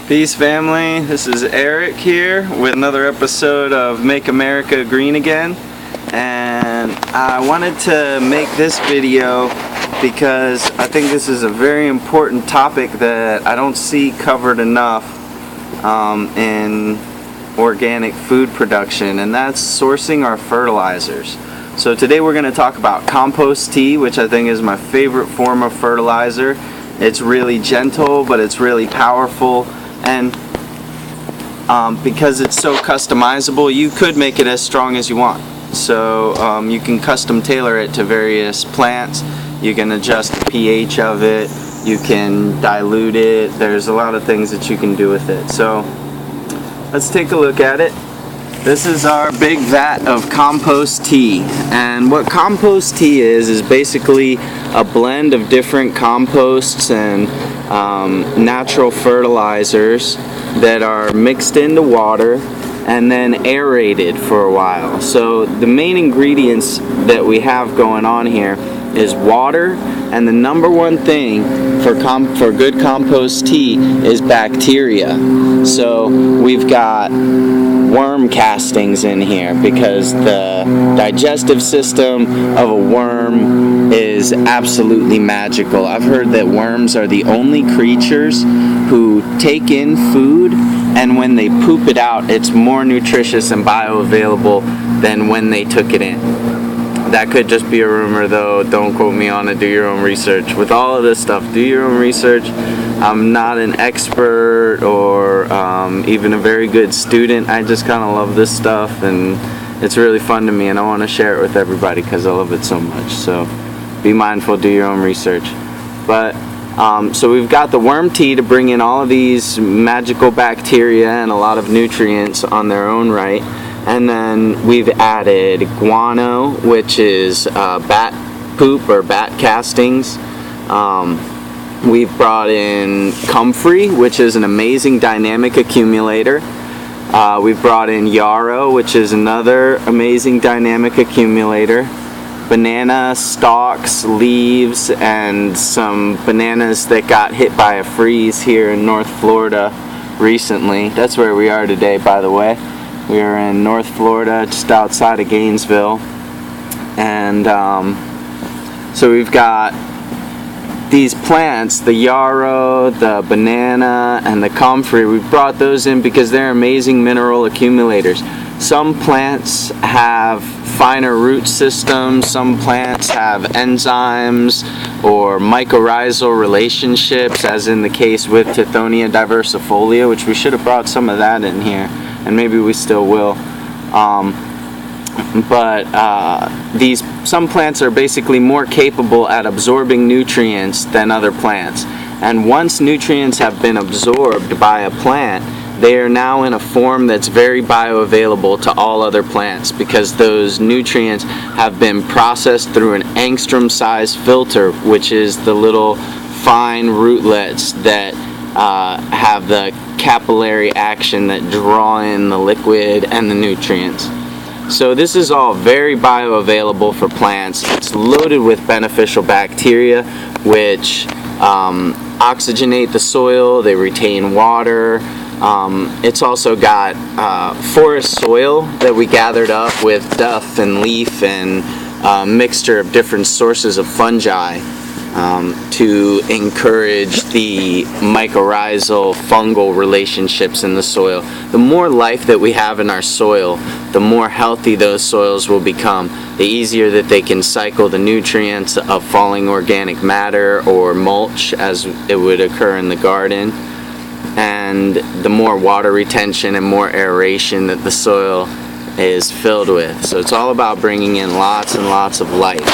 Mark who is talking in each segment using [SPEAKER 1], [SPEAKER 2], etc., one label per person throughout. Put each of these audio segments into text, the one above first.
[SPEAKER 1] Peace, family. This is Eric here with another episode of Make America Green Again, and I wanted to make this video because I think this is a very important topic that I don't see covered enough in organic food production, and that's sourcing our fertilizers. So today we're going to talk about compost tea, which I think is my favorite form of fertilizer. It's really gentle, but it's really powerful. And because it's so customizable, you could make it as strong as you want. So you can custom tailor it to various plants. You can adjust the pH of it. You can dilute it. There's a lot of things that you can do with it. So let's take a look at it. This is our big vat of compost tea. And what compost tea is basically a blend of different composts and natural fertilizers that are mixed into water and then aerated for a while. So the main ingredients that we have going on here is water, and the number one thing for good compost tea is bacteria. So we've got worm castings in here because the digestive system of a worm is absolutely magical. I've heard that worms are the only creatures who take in food, and when they poop it out, it's more nutritious and bioavailable than when they took it in. That could just be a rumor, though. Don't quote me on it. Do your own research. With all of this stuff, do your own research. I'm not an expert or even a very good student. I just kind of love this stuff, and it's really fun to me, and I want to share it with everybody because I love it so much. So be mindful, do your own research. But so we've got the worm tea to bring in all of these magical bacteria and a lot of nutrients on their own right. And then we've added guano, which is bat poop or bat castings. We've brought in comfrey, which is an amazing dynamic accumulator. We've brought in yarrow, which is another amazing dynamic accumulator. Banana stalks, leaves, and some bananas that got hit by a freeze here in North Florida recently. That's where we are today, by the way. We are in North Florida, just outside of Gainesville. And so we've got these plants, the yarrow, the banana, and the comfrey. We brought those in because they're amazing mineral accumulators. Some plants have finer root systems, some plants have enzymes or mycorrhizal relationships, as in the case with Tithonia diversifolia, which we should have brought some of that in here, and maybe we still will. Some plants are basically more capable at absorbing nutrients than other plants. And once nutrients have been absorbed by a plant, they are now in a form that's very bioavailable to all other plants because those nutrients have been processed through an angstrom-sized filter, which is the little fine rootlets that have the capillary action that draw in the liquid and the nutrients. So this is all very bioavailable for plants. It's loaded with beneficial bacteria which oxygenate the soil, they retain water. It's also got forest soil that we gathered up with duff and leaf and a mixture of different sources of fungi to encourage the mycorrhizal fungal relationships in the soil. The more life that we have in our soil, the more healthy those soils will become. The easier that they can cycle the nutrients of falling organic matter or mulch, as it would occur in the garden, and the more water retention and more aeration that the soil is filled with. So it's all about bringing in lots and lots of life.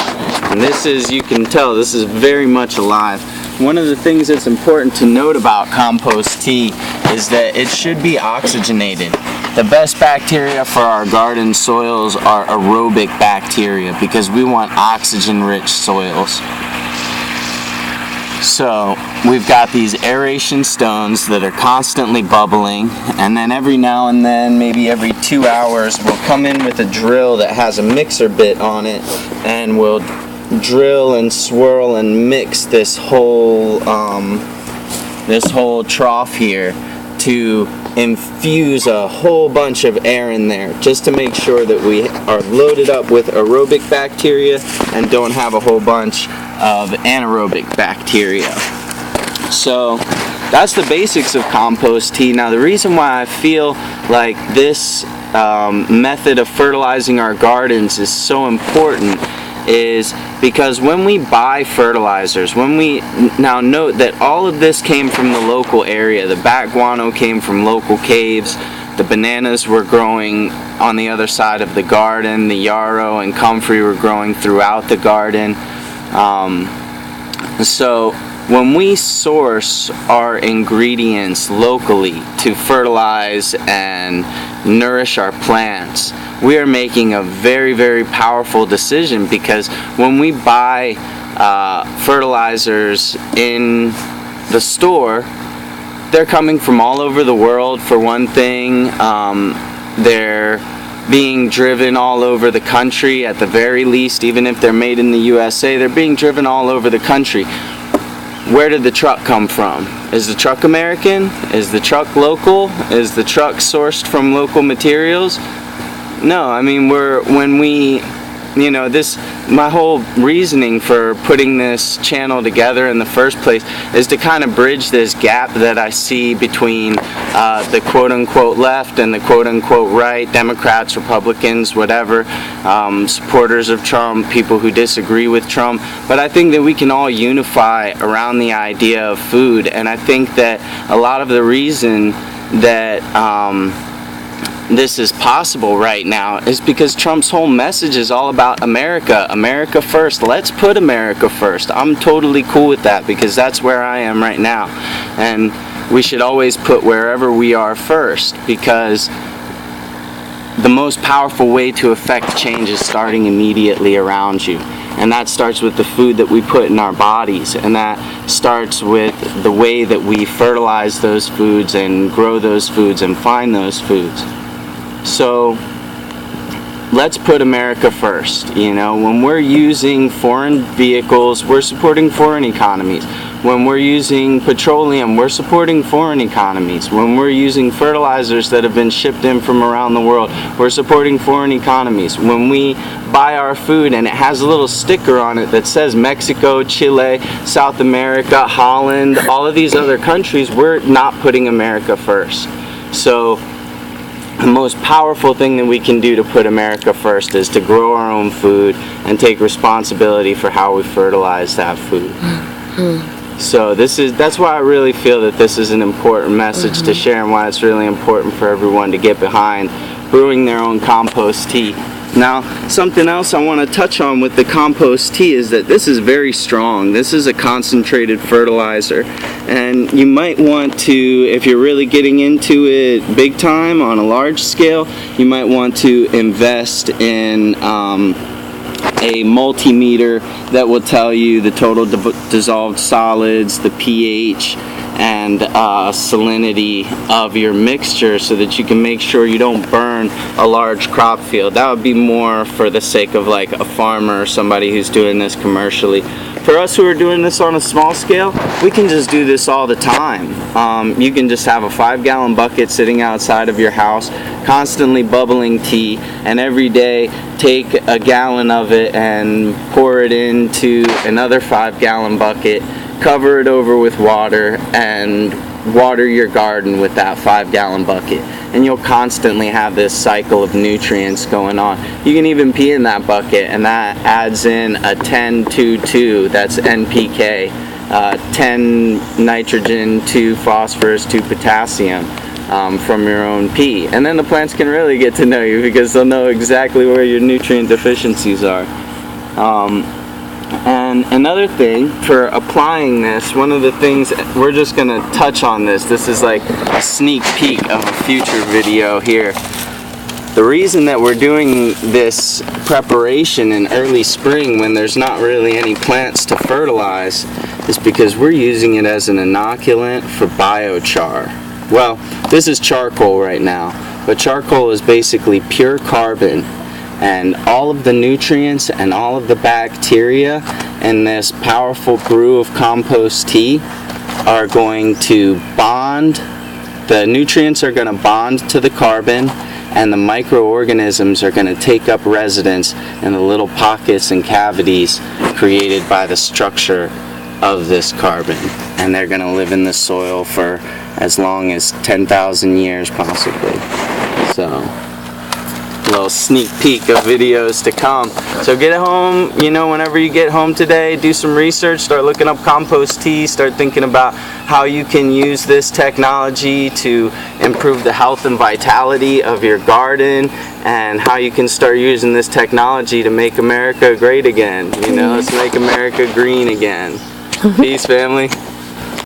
[SPEAKER 1] And this is, you can tell, this is very much alive. One of the things that's important to note about compost tea is that it should be oxygenated. The best bacteria for our garden soils are aerobic bacteria because we want oxygen-rich soils. So we've got these aeration stones that are constantly bubbling, and then every now and then, maybe every 2 hours, we'll come in with a drill that has a mixer bit on it, and we'll drill and swirl and mix this whole trough here to infuse a whole bunch of air in there just to make sure that we are loaded up with aerobic bacteria and don't have a whole bunch of anaerobic bacteria. So that's the basics of compost tea. Now the reason why I feel like this method of fertilizing our gardens is so important is because when we buy fertilizers, now note that all of this came from the local area. The bat guano came from local caves. The bananas were growing on the other side of the garden. The yarrow and comfrey were growing throughout the garden. So when we source our ingredients locally to fertilize and nourish our plants, we are making a very, very powerful decision, because when we buy fertilizers in the store, they're coming from all over the world, for one thing. They're being driven all over the country, at the very least. Even if they're made in the USA, they're being driven all over the country. Where did the truck come from? Is the truck American? Is the truck local? Is the truck sourced from local materials? No, I mean, my whole reasoning for putting this channel together in the first place is to kind of bridge this gap that I see between the quote-unquote left and the quote-unquote right, Democrats, Republicans, whatever, supporters of Trump, people who disagree with Trump. But I think that we can all unify around the idea of food, and I think that a lot of the reason that this is possible right now is because Trump's whole message is all about America. America first. Let's put America first. I'm totally cool with that, because that's where I am right now. And we should always put wherever we are first, because the most powerful way to affect change is starting immediately around you. And that starts with the food that we put in our bodies, and that starts with the way that we fertilize those foods and grow those foods and find those foods. So let's put America first. When we're using foreign vehicles, we're supporting foreign economies. When we're using petroleum, we're supporting foreign economies. When we're using fertilizers that have been shipped in from around the world, we're supporting foreign economies. When we buy our food and it has a little sticker on it that says Mexico, Chile, South America, Holland, all of these other countries, we're not putting America first. So the most powerful thing that we can do to put America first is to grow our own food and take responsibility for how we fertilize that food. So that's why I really feel that this is an important message to share, and why it's really important for everyone to get behind brewing their own compost tea. Now, something else I want to touch on with the compost tea is that this is very strong. This is a concentrated fertilizer, and you might want to, if you're really getting into it big time on a large scale, you might want to invest in a multimeter that will tell you the total dissolved solids, the pH, and salinity of your mixture, so that you can make sure you don't burn a large crop field. That would be more for the sake of like a farmer or somebody who's doing this commercially. For us who are doing this on a small scale, we can just do this all the time. You can just have a 5-gallon bucket sitting outside of your house, constantly bubbling tea, and every day take a gallon of it and pour it into another 5-gallon bucket, cover it over with water, and water your garden with that 5-gallon bucket, and you'll constantly have this cycle of nutrients going on. You can even pee in that bucket, and that adds in a 10-2-2, that's NPK, 10 nitrogen, 2 phosphorus, 2 potassium from your own pee. And then the plants can really get to know you, because they'll know exactly where your nutrient deficiencies are. And another thing for applying this, one of the things, we're just going to touch on this. This is like a sneak peek of a future video here. The reason that we're doing this preparation in early spring when there's not really any plants to fertilize is because we're using it as an inoculant for biochar. Well, this is charcoal right now, but charcoal is basically pure carbon. And all of the nutrients and all of the bacteria in this powerful brew of compost tea are going to bond the nutrients are going to bond to the carbon, and the microorganisms are going to take up residence in the little pockets and cavities created by the structure of this carbon, and they're going to live in the soil for as long as 10,000 years possibly. So, a little sneak peek of videos to come. So get home, you know, whenever you get home today, do some research, start looking up compost tea, start thinking about how you can use this technology to improve the health and vitality of your garden, and how you can start using this technology to make America great again. You know, let's make America green again. Peace, family.